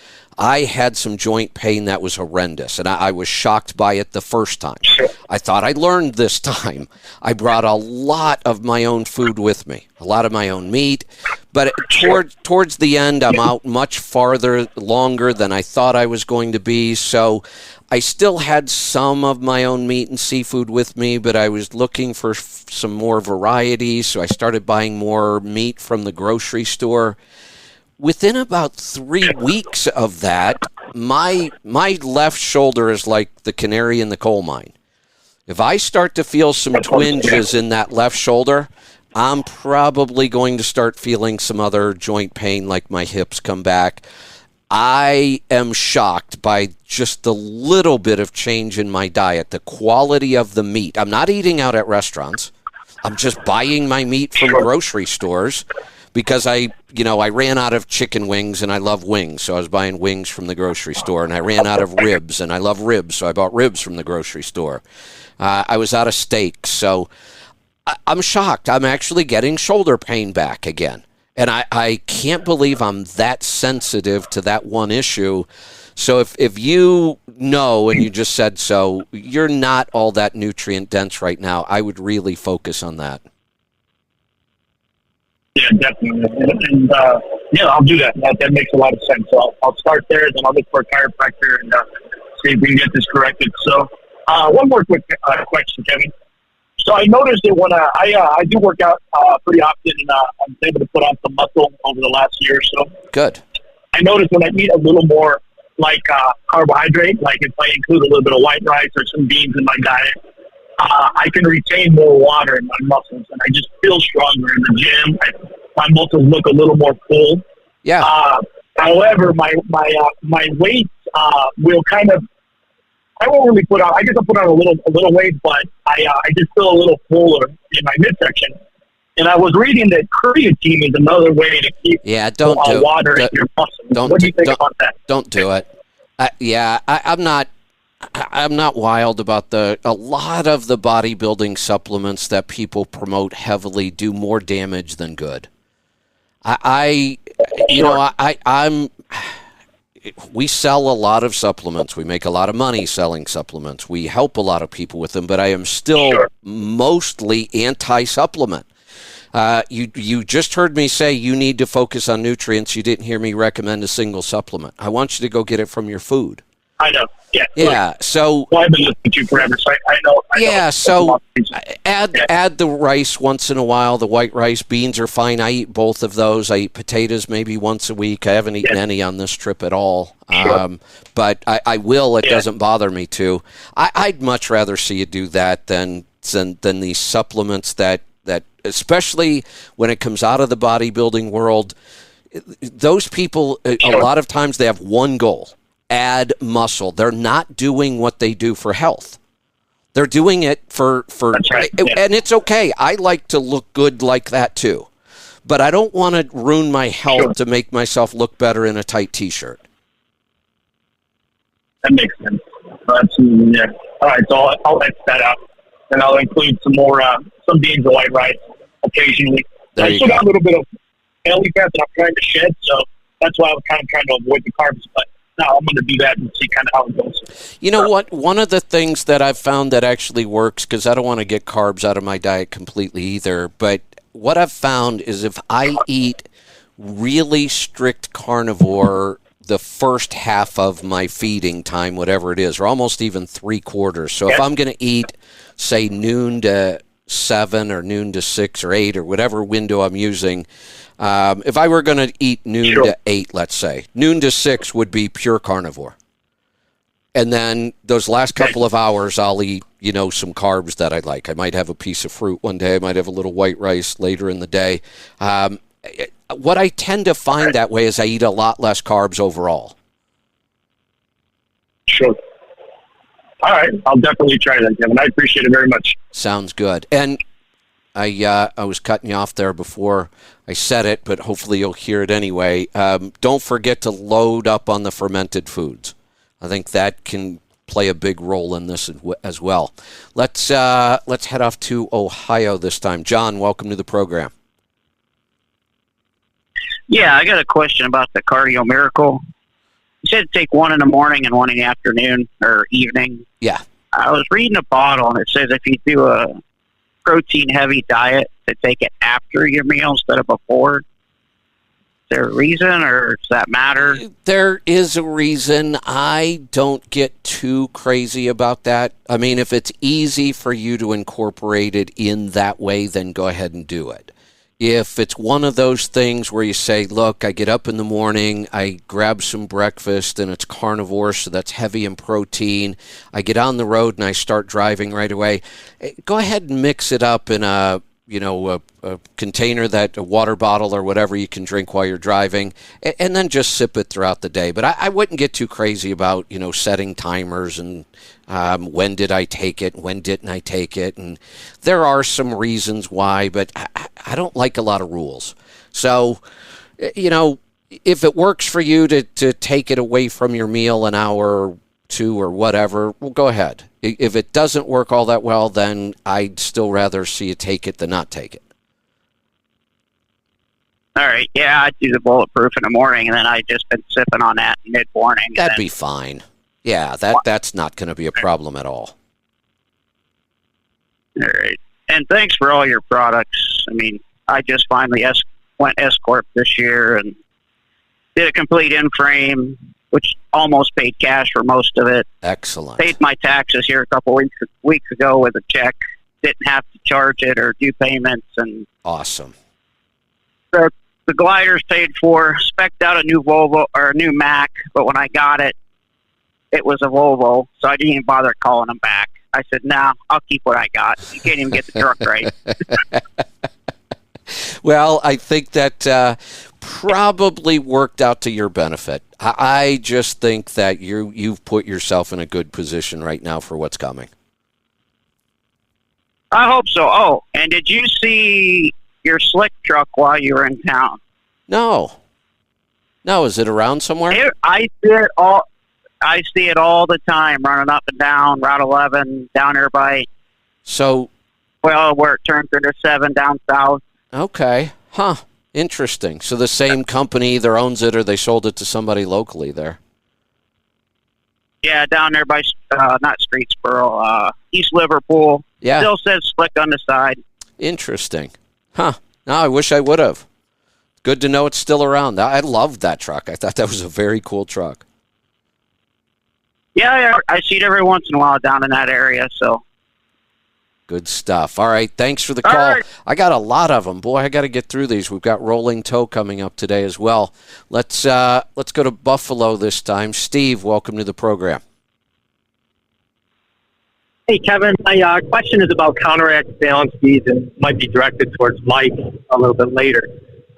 I had some joint pain that was horrendous, and I was shocked by it the first time. I thought I learned this time. I brought a lot of my own food with me, a lot of my own meat, but towards the end, I'm out much farther, longer than I thought I was going to be, so I still had some of my own meat and seafood with me, but I was looking for some more variety, so I started buying more meat from the grocery store. Within about 3 weeks of that, my left shoulder is like the canary in the coal mine. If I start to feel some twinges in that left shoulder, I'm probably going to start feeling some other joint pain, like my hips come back. I am shocked by just the little bit of change in my diet, the quality of the meat. I'm not eating out at restaurants. I'm just buying my meat from grocery stores. Because I ran out of chicken wings, and I love wings, so I was buying wings from the grocery store. And I ran out of ribs, and I love ribs, so I bought ribs from the grocery store. I was out of steak, so I'm shocked. I'm actually getting shoulder pain back again. And I can't believe I'm that sensitive to that one issue. So if you know, and you just said so, you're not all that nutrient dense right now, I would really focus on that. Yeah, definitely. And I'll do that. That makes a lot of sense. So I'll start there, then I'll look for a chiropractor and see if we can get this corrected. So one more quick question, Kevin. So I noticed that when I do work out pretty often, and I'm able to put on some muscle over the last year or so. Good. I noticed when I eat a little more like carbohydrate, like if I include a little bit of white rice or some beans in my diet, I can retain more water in my muscles, and I just feel stronger in the gym. My muscles look a little more full. Yeah. However, my weight will kind of. I won't really put on. I guess I'll put on a little weight, but I just feel a little fuller in my midsection. And I was reading that creatine is another way to keep water in your muscles. What do you think about that? Don't do it. I'm not wild about a lot of the bodybuilding supplements that people promote heavily do more damage than good. We sell a lot of supplements. We make a lot of money selling supplements. We help a lot of people with them, but I am still mostly anti-supplement. You just heard me say you need to focus on nutrients. You didn't hear me recommend a single supplement. I want you to go get it from your food. I know. Yeah. Yeah. So. Well, I've been listening to you forever, so I know. Yeah. So add the rice once in a while. The white rice, beans are fine. I eat both of those. I eat potatoes maybe once a week. I haven't eaten any on this trip at all. But I will. It doesn't bother me to. I'd much rather see you do that than these supplements that especially when it comes out of the bodybuilding world. Those people, a lot of times they have one goal. add muscle. They're not doing what they do for health. They're doing it for That's right. Yeah. and it's okay. I like to look good like that too. But I don't want to ruin my health to make myself look better in a tight T-shirt. That makes sense. Absolutely, yeah. All right, so I'll X that out, and I'll include some beans and white rice occasionally. I still got a little bit of belly fat that I'm trying to shed, so that's why I was kind of trying to avoid the carbs. But now I'm going to do that and see kind of how it goes. You know what? One of the things that I've found that actually works, because I don't want to get carbs out of my diet completely either, but what I've found is if I eat really strict carnivore the first half of my feeding time, whatever it is, or almost even 3/4. So if I'm going to eat, say, noon to 7 or noon to 6 or 8 or whatever window I'm using, if I were going to eat noon to 8, let's say, noon to 6 would be pure carnivore. And then those last couple of hours, I'll eat, some carbs that I like. I might have a piece of fruit one day. I might have a little white rice later in the day. What I tend to find that way is I eat a lot less carbs overall. Sure. All right. I'll definitely try that, Kevin. I appreciate it very much. Sounds good. And I was cutting you off there before I said it, but hopefully you'll hear it anyway. Don't forget to load up on the fermented foods. I think that can play a big role in this as well. Let's head off to Ohio this time. John, welcome to the program. Yeah, I got a question about the Cardio Miracle. You said take one in the morning and one in the afternoon or evening. Yeah. I was reading a bottle, and it says if you do a protein-heavy diet, to take it after your meal instead of before. Is there a reason, or does that matter? There is a reason. I don't get too crazy about that. I mean, if it's easy for you to incorporate it in that way, then go ahead and do it. If it's one of those things where you say, look, I get up in the morning, I grab some breakfast, and it's carnivore, so that's heavy in protein. I get on the road and I start driving right away. Go ahead and mix it up in a container, a water bottle or whatever you can drink while you're driving, and then just sip it throughout the day. But I wouldn't get too crazy about, setting timers and when did I take it, when didn't I take it. And there are some reasons why, but I don't like a lot of rules. So, if it works for you to take it away from your meal an hour or two or whatever, well, go ahead. If it doesn't work all that well, then I'd still rather see you take it than not take it. All right. Yeah, I do the bulletproof in the morning, and then I just been sipping on that mid-morning. That'd be fine. Yeah, that's not going to be a problem at all. All right. And thanks for all your products. I mean, I just finally went S-Corp this year and did a complete in-frame, which almost paid cash for most of it. Excellent. Paid my taxes here a couple weeks ago with a check. Didn't have to charge it or do payments. And awesome. The gliders paid for. Spec'd out a new Volvo or a new Mac, but when I got it, it was a Volvo, so I didn't even bother calling them back. I said, "No, I'll keep what I got. You can't even get the truck right." Well, I think that probably worked out to your benefit. I just think that you've put yourself in a good position right now for what's coming. I hope so. Oh, and did you see your slick truck while you were in town? No. Is it around somewhere? I see it all the time, running up and down Route 11, down there by, where it turns into 7 down south. Okay. Huh. Interesting. So the same company either owns it or they sold it to somebody locally there. Yeah, down there by, not Streetsboro, East Liverpool. Yeah. Still says slick on the side. Interesting. Huh. No, I wish I would have. Good to know it's still around. I loved that truck. I thought that was a very cool truck. Yeah, I see it every once in a while down in that area, so. Good stuff. All right, thanks for the call. Right. I got a lot of them. Boy, I got to get through these. We've got Rolling Toe coming up today as well. Let's go to Buffalo this time. Steve, welcome to the program. Hey, Kevin. My question is about counteract balance beads and might be directed towards Mike a little bit later.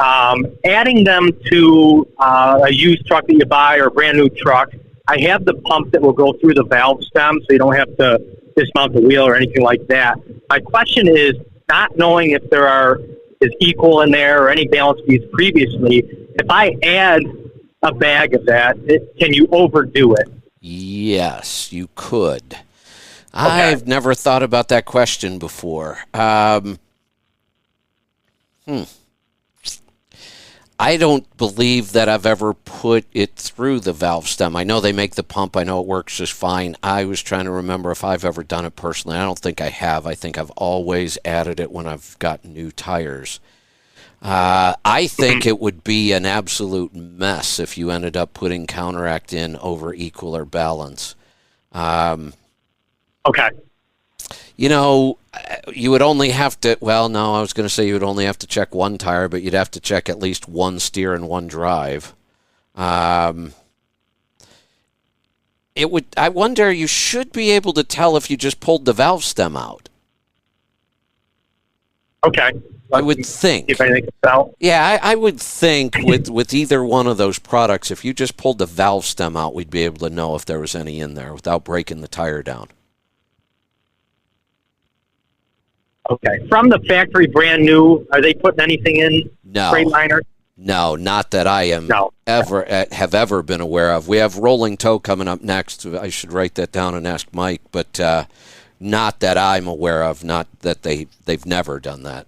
Adding them to a used truck that you buy or a brand new truck, I have the pump that will go through the valve stem, so you don't have to dismount the wheel or anything like that. My question is, not knowing if is equal in there or any balance beads previously, if I add a bag of that, can you overdo it? Yes, you could. I've never thought about that question before. I don't believe that I've ever put it through the valve stem. I know they make the pump. I know it works just fine. I was trying to remember if I've ever done it personally. I don't think I have. I think I've always added it when I've got new tires. I think it would be an absolute mess if you ended up putting counteract in over equal or balance. Okay. You know, you would only have to, well, no, I was going to say you would only have to check one tire, but you'd have to check at least one steer and one drive. It would, I wonder, you should be able to tell if you just pulled the valve stem out. Okay. I would think. If anything comes out. Yeah, I would think with either one of those products, if you just pulled the valve stem out, we'd be able to know if there was any in there without breaking the tire down. Okay. From the factory, brand new, are they putting anything in? No. Freightliner? No, not that I am have ever been aware of. We have rolling toe coming up next. I should write that down and ask Mike, but not that I'm aware of. Not that they've never done that.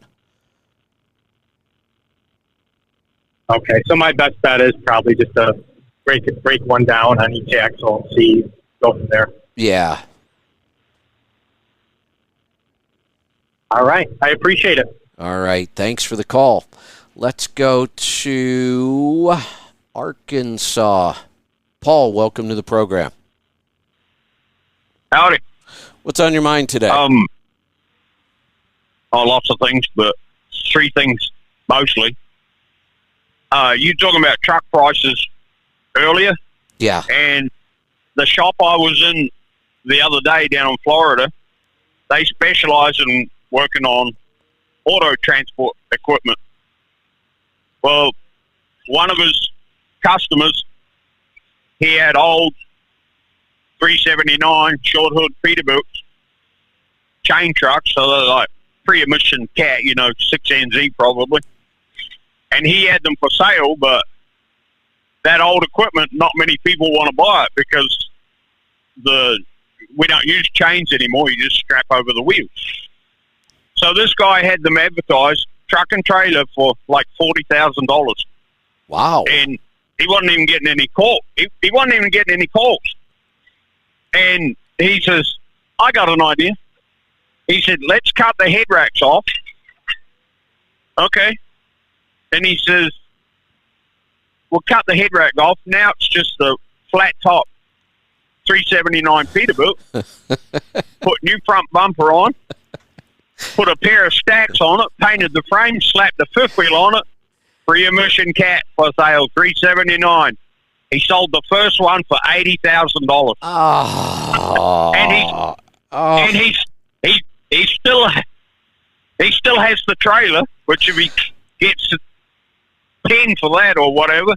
Okay, so my best bet is probably just to break one down on each axle and go from there. Yeah. All right, I appreciate it. All right, thanks for the call. Let's go to Arkansas. Paul, welcome to the program. Howdy. What's on your mind today? Lots of things, but three things mostly. You talking about truck prices earlier, Yeah. and the shop I was in the other day down in Florida, they specialize in working on auto transport equipment. Well, one of his customers, he had old 379 short hood Peterbilt chain trucks, so they're like pre-emission cat, 6NZ probably. And he had them for sale, but that old equipment, not many people want to buy it because we don't use chains anymore. You just strap over the wheels. So this guy had them advertised, truck and trailer, for like $40,000. Wow. And he wasn't even getting any calls. He wasn't even getting any calls. And he says, I got an idea. He said, let's cut the head racks off. Okay. And he says, we'll cut the head rack off. Now it's just the flat top 379 Peterbilt. Put new front bumper on. Put a pair of stacks on it. Painted the frame. Slapped the fifth wheel on it. Pre-emission cat for sale, $379. He sold the first one for $80,000. Oh. And he still has the trailer, which if he gets 10 for that or whatever,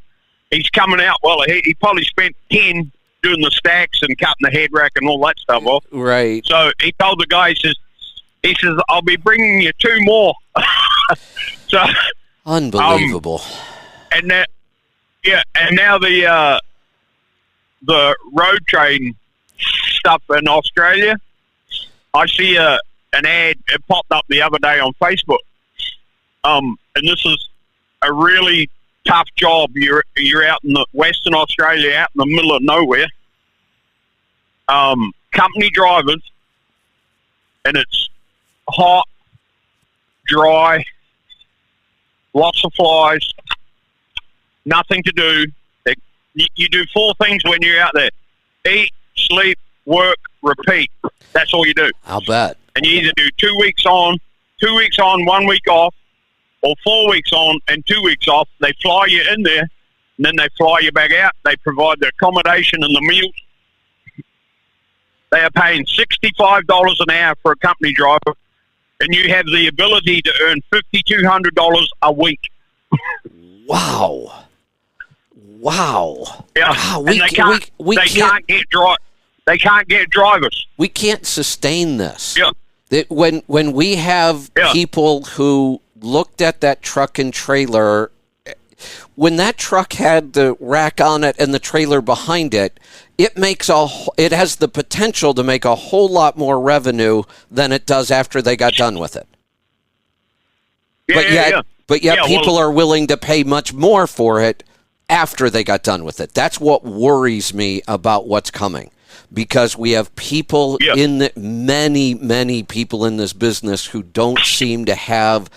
he's coming out. Well, he probably spent 10 doing the stacks and cutting the head rack and all that stuff off. Right. So he told the guy, he says, I'll be bringing you two more. So unbelievable. And that, and now the road train stuff in Australia. I see an ad. It popped up the other day on Facebook. And this is a really tough job. You're out in the Western Australia, out in the middle of nowhere. Company drivers, and it's hot, dry, lots of flies, nothing to do. You do four things when you're out there: eat, sleep, work, repeat. That's all you do. I'll bet. And you either do 2 weeks on, 1 week off, or 4 weeks on and 2 weeks off. They fly you in there, and then they fly you back out. They provide the accommodation and the meals. They are paying $65 an hour for a company driver, and you have the ability to earn $5,200 a week. Wow. Wow. Yeah, Wow, and they can't get drivers. We can't sustain this. Yeah. That when we have people who looked at that truck and trailer, when that truck had the rack on it and the trailer behind it, it has the potential to make a whole lot more revenue than it does after they got done with it. But yet people are willing to pay much more for it after they got done with it. That's what worries me about what's coming, because we have people many people in this business who don't seem to have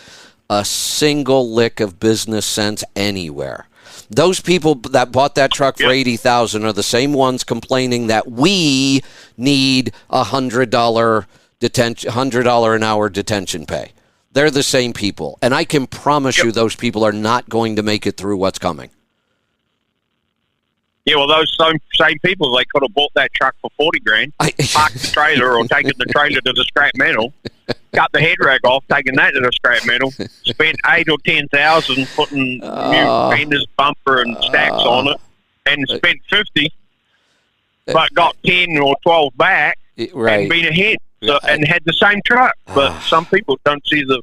a single lick of business sense anywhere. Those people that bought that truck for $80,000 are the same ones complaining that we need $100 an hour detention pay. They're the same people, and I can promise you those people are not going to make it through what's coming. Yeah, well, those same people, they could have bought that truck for $40,000, parked the trailer or taken the trailer to the scrap metal, cut the head rag off, taken that to the scrap metal, spent $8,000 or $10,000 putting new fenders, bumper, and stacks on it, and spent $50,000, but got 10 or 12 back, and been ahead, and had the same truck. But some people don't see the.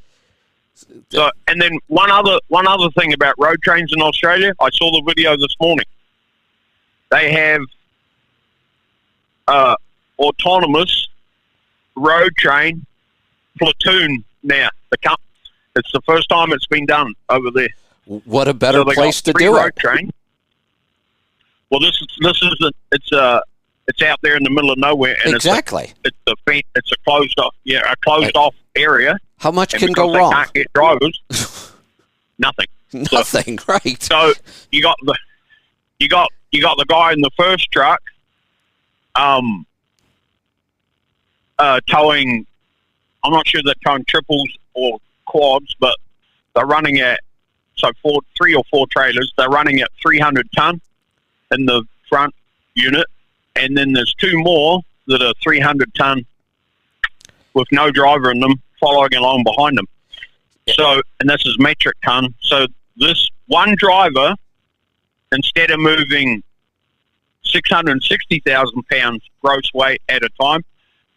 So, and then one other thing about road trains in Australia, I saw the video this morning. They have autonomous road train platoon now. It's the first time it's been done over there. What a better place to do road it. Train. Well, it's out there in the middle of nowhere, and it's a closed off area. How much and can go they wrong? Can't get drivers. Nothing. Nothing, right? So you got the guy in the first truck, towing. I'm not sure they're towing triples or quads, but they're running at 3 or 4 trailers. They're running at 300 ton in the front unit, and then there's 2 more that are 300 ton with no driver in them, following along behind them. So, and this is metric ton. So this one driver, instead of moving 660,000 pounds gross weight at a time,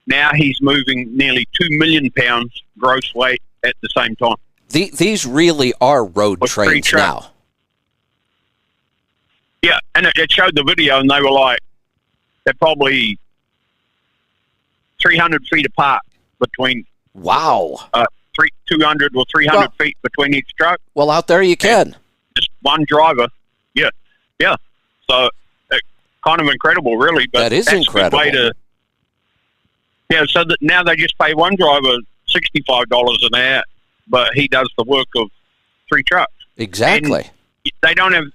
now he's moving nearly 2 million pounds gross weight at the same time. These really are road trains now. Yeah, and it showed the video, and they were like, they're probably 300 feet apart between. Wow. 200 or 300 feet between each truck. Well, out there you can. Just one driver. Yeah. So, kind of incredible, really. But that is incredible. So that now they just pay one driver $65 an hour, but he does the work of 3 trucks. Exactly. And they don't have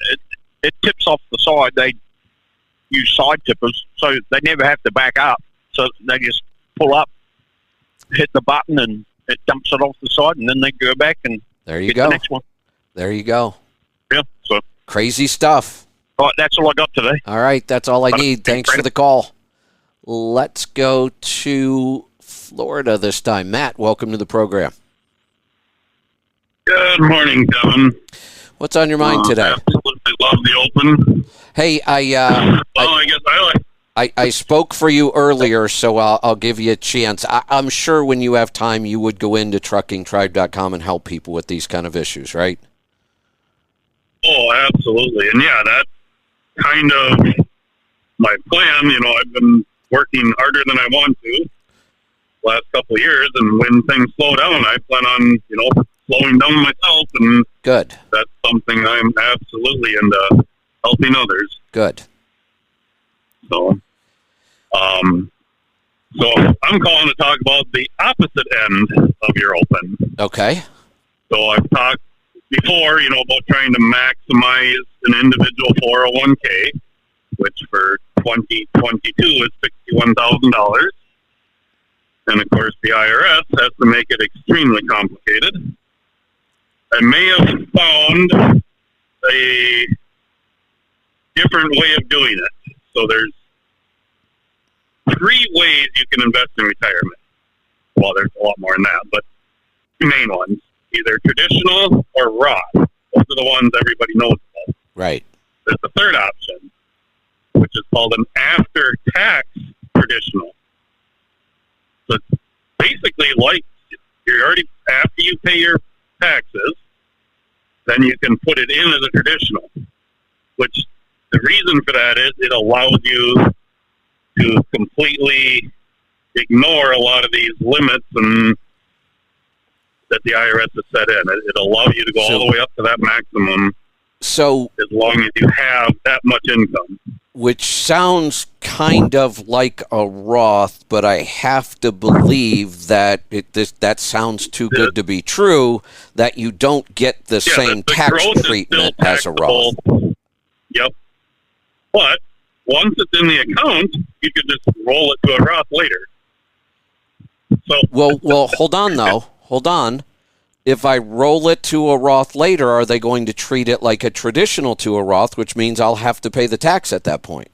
it tips off the side. They use side tippers, so they never have to back up. So they just pull up, hit the button, and it dumps it off the side, and then they go back and there you get go. The next one. There you go. Yeah. So crazy stuff. All right, that's all I got today. All right, that's all I need. Thanks for the call. Let's go to Florida this time. Matt, welcome to the program. Good morning, Kevin. What's on your mind today? Absolutely love the Open. Hey, I spoke for you earlier, so I'll give you a chance. I'm sure when you have time, you would go into truckingtribe.com and help people with these kind of issues, right? Oh, absolutely. And yeah, that's kind of my plan. I've been working harder than I want to the last couple of years, and when things slow down, I plan on, slowing down myself, and good. That's something I'm absolutely into, helping others. Good. So I'm calling to talk about the opposite end of your Open. Okay. So I've talked before, about trying to maximize an individual 401k, which for 2022 is $61,000. And of course, the IRS has to make it extremely complicated. I may have found a different way of doing it. So there's 3 ways you can invest in retirement. Well, there's a lot more than that, but 2 main ones, either traditional or Roth. Those are the ones everybody knows about. Right. There's the third option, which is called an after-tax traditional. So it's basically like you're already, after you pay your taxes, then you can put it in as a traditional, which the reason for that is it allows you to completely ignore a lot of these limits and that the IRS has set in. It allows you to go all the way up to that maximum. So, as long as you have that much income. Which sounds kind of like a Roth, but I have to believe that that sounds too good to be true, that you don't get the same tax treatment as a Roth. Yep. But once it's in the account, you could just roll it to a Roth later. So Well, hold on, though. Hold on. If I roll it to a Roth later, are they going to treat it like a traditional to a Roth, which means I'll have to pay the tax at that point?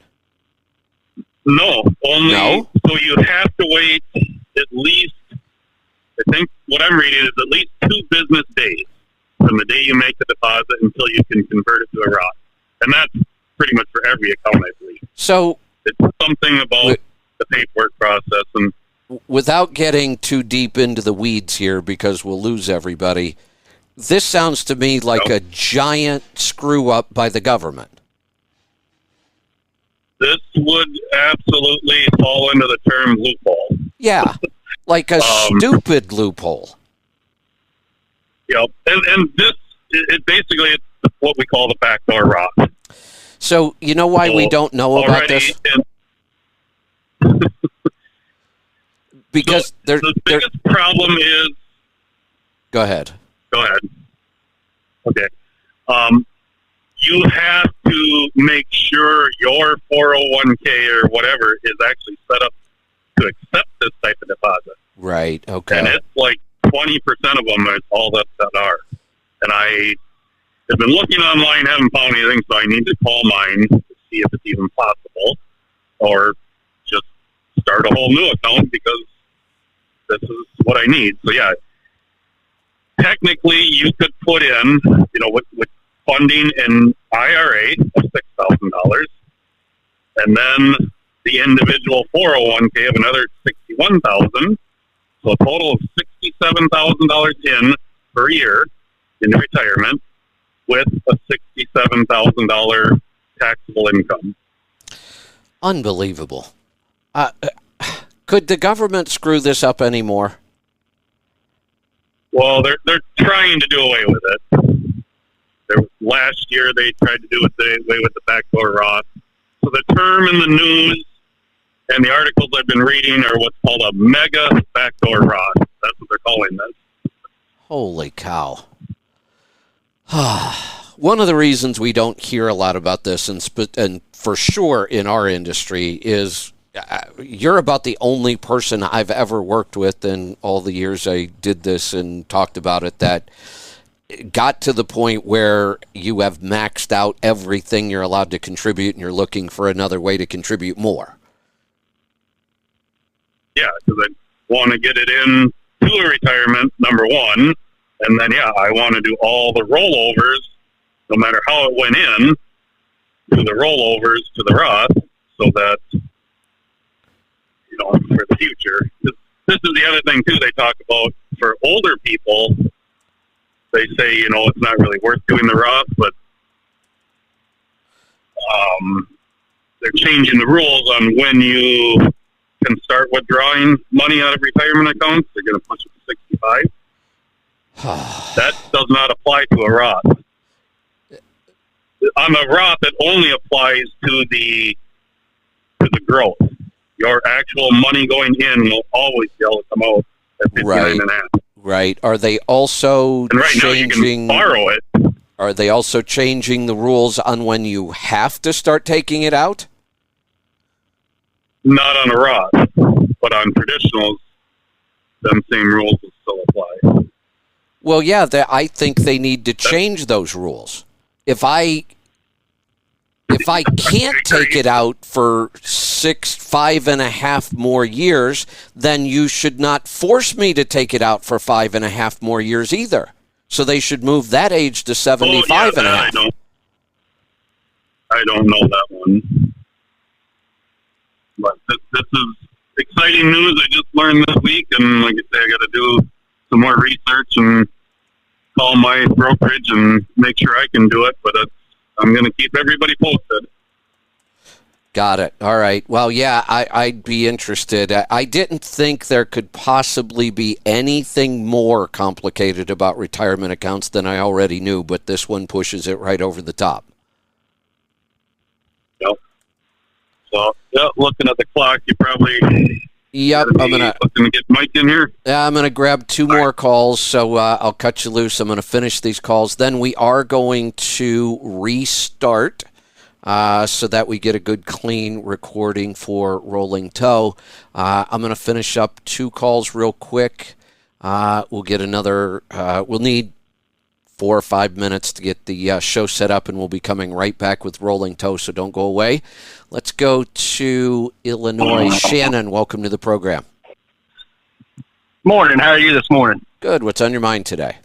No. So you have to wait at least, I think what I'm reading is at least 2 business days from the day you make the deposit until you can convert it to a Roth. And that's pretty much for every account, I believe. So it's something about the paperwork process. And without getting too deep into the weeds here, because we'll lose everybody, this sounds to me like a giant screw-up by the government. This would absolutely fall into the term loophole. Yeah, like a stupid loophole. Yep, and this, basically it's what we call the backdoor Roth. So, you know why we don't know about this? Because the biggest problem is... Go ahead. Okay. You have to make sure your 401k or whatever is actually set up to accept this type of deposit. Right, okay. And it's like 20% of them is all that are. And I have been looking online, haven't found anything, so I need to call mine to see if it's even possible. Or just start a whole new account because this is what I need. So yeah, technically you could put in, with funding an IRA of $6,000, and then the individual 401k of another $61,000, so a total of $67,000 in per year in retirement, with a $67,000 taxable income. Unbelievable. Could the government screw this up anymore? Well, they're trying to do away with it. Last year they tried to do away with the backdoor Roth. So the term in the news and the articles I've been reading are what's called a mega backdoor Roth. That's what they're calling this. Holy cow. One of the reasons we don't hear a lot about this, and for sure in our industry, is you're about the only person I've ever worked with in all the years I did this and talked about it that got to the point where you have maxed out everything you're allowed to contribute and you're looking for another way to contribute more. Yeah, because I want to get it in to a retirement, number one, and then, I want to do all the rollovers, no matter how it went in, do the rollovers to the Roth, so that, for the future. This is the other thing, too, they talk about for older people. They say, it's not really worth doing the Roth, but they're changing the rules on when you can start withdrawing money out of retirement accounts. They're going to push it to 65. That does not apply to a Roth. On a Roth, it only applies to the growth. Your actual money going in will always be able to come out at 59.5. Right. Are they also changing? Now you can borrow it. Are they also changing the rules on when you have to start taking it out? Not on a Roth, but on traditionals, them same rules will still apply. Well, yeah, I think they need to change those rules. If I can't take it out for 5.5 more years, then you should not force me to take it out for 5.5 more years either. So they should move that age to 75.5. I I don't know that one. But this is exciting news I just learned this week, and like I say, I got to do some more research and call my brokerage and make sure I can do it, but I'm going to keep everybody posted. Got it. All right. Well, yeah, I'd be interested. I didn't think there could possibly be anything more complicated about retirement accounts than I already knew, but this one pushes it right over the top. Yep. So, looking at the clock, you probably... Yep, I'm gonna get Mike in here. Yeah, I'm gonna grab two more calls, so I'll cut you loose. I'm gonna finish these calls. Then we are going to restart so that we get a good, clean recording for Rolling Toe. I'm gonna finish up two calls real quick. We'll get another. We'll need 4 or 5 minutes to get the show set up, and we'll be coming right back with Rolling Toe, so don't go away. Let's go to Illinois. Shannon, welcome to the program. Morning. How are you this morning? Good. What's on your mind today?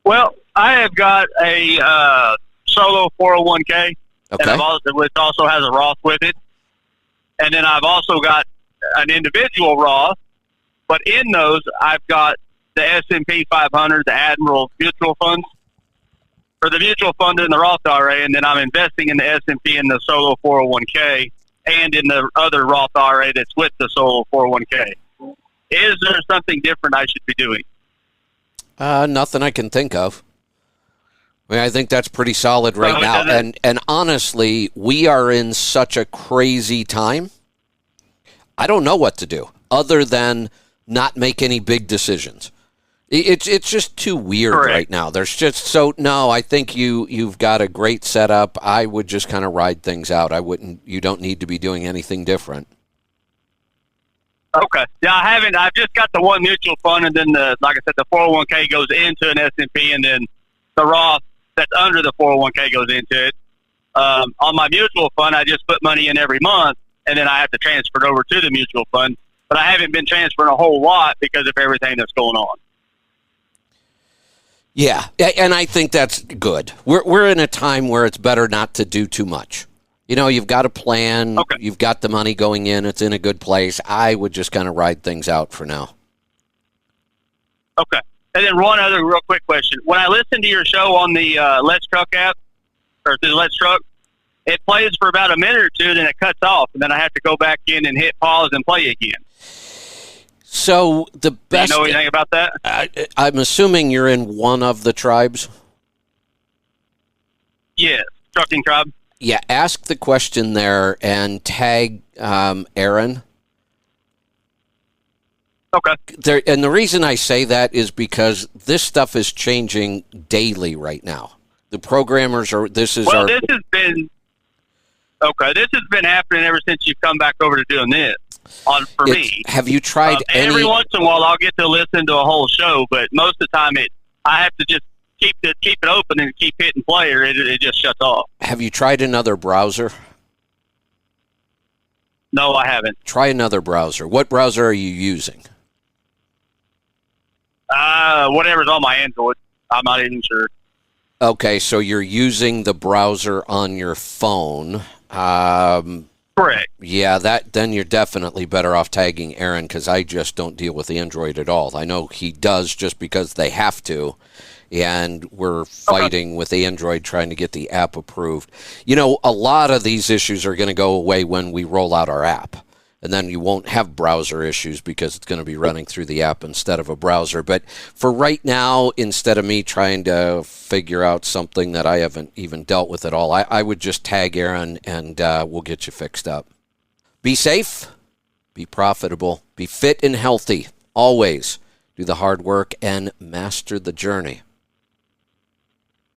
Well, I have got a solo 401k, Okay. which also has a Roth with it. And then I've also got an individual Roth, but in those I've got the S&P 500, the Admiral mutual funds, or the mutual fund in the Roth IRA, and then I'm investing in the S&P in the solo 401k and in the other Roth IRA that's with the solo 401k. Is there something different I should be doing? Nothing I can think of. I mean, I think that's pretty solid right now. And honestly, we are in such a crazy time. I don't know what to do other than not make any big decisions. It's just too weird right now. There's just I think you've got a great setup. I would just kind of ride things out. You don't need to be doing anything different. Okay. Yeah, I haven't. I've just got the one mutual fund, and then like I said, the 401k goes into an S&P, and then the Roth that's under the 401k goes into it. On my mutual fund, I just put money in every month, and then I have to transfer it over to the mutual fund. But I haven't been transferring a whole lot because of everything that's going on. Yeah, and I think that's good. We're in a time where it's better not to do too much. You know, you've got a plan. Okay. You've got the money going in. It's in a good place. I would just kind of ride things out for now. Okay. And then one other real quick question. When I listen to your show on the Let's Truck app, or through Let's Truck, it plays for about a minute or two, then it cuts off, and then I have to go back in and hit pause and play again. So the best... Do you know anything about that? I'm assuming you're in one of the tribes? Yes, trucking tribe. Yeah, ask the question there and tag Aaron. Okay. And the reason I say that is because this stuff is changing daily right now. The programmers are... This has been happening ever since you've come back over to doing this. For me, have you tried every once in a while I'll get to listen to a whole show, but most of the time I have to just keep it open and keep hitting play, or it just shuts off. Have you tried another browser? No, I haven't. Try another browser. What browser are you using? Whatever's on my Android. I'm not even sure. Okay, so you're using the browser on your phone. Correct. Yeah, then you're definitely better off tagging Aaron, because I just don't deal with Android at all. I know he does just because they have to, and we're fighting with Android trying to get the app approved. You know, a lot of these issues are going to go away when we roll out our app, and then you won't have browser issues because it's going to be running through the app instead of a browser. But for right now, instead of me trying to figure out something that I haven't even dealt with at all, I would just tag Aaron, and we'll get you fixed up. Be safe, be profitable, be fit and healthy, always do the hard work, and master the journey.